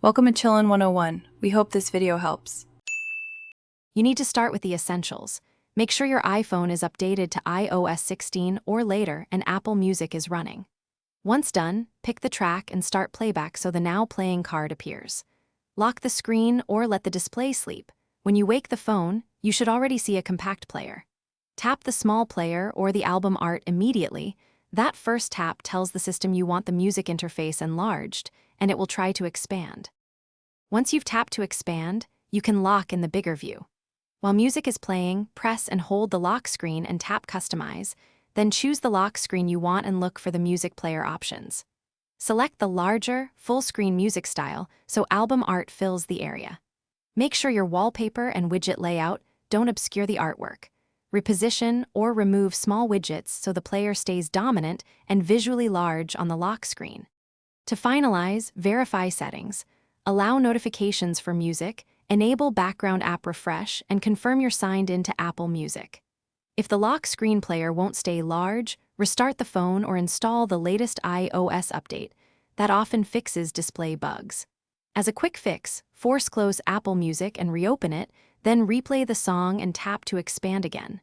Welcome to Chillin' 101. We hope this video helps. You need to start with the essentials. Make sure your iPhone is updated to iOS 16 or later and Apple Music is running. Once done, pick the track and start playback so the now playing card appears. Lock the screen or let the display sleep. When you wake the phone, you should already see a compact player. Tap the small player or the album art immediately. That first tap tells the system you want the music interface enlarged, and it will try to expand. Once you've tapped to expand, you can lock in the bigger view. While music is playing, press and hold the lock screen and tap Customize, then choose the lock screen you want and look for the music player options. Select the larger, full-screen music style so album art fills the area. Make sure your wallpaper and widget layout don't obscure the artwork. Reposition or remove small widgets so the player stays dominant and visually large on the lock screen. To finalize, verify settings. Allow notifications for music, enable background app refresh, and confirm you're signed into Apple Music. If the lock screen player won't stay large, restart the phone or install the latest iOS update. That often fixes display bugs. As a quick fix, force close Apple Music and reopen it, then replay the song and tap to expand again.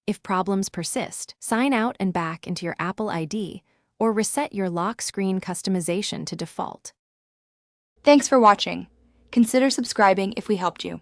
If problems persist, sign out and back into your Apple ID or reset your lock screen customization to default. Thanks for watching. Consider subscribing if we helped you.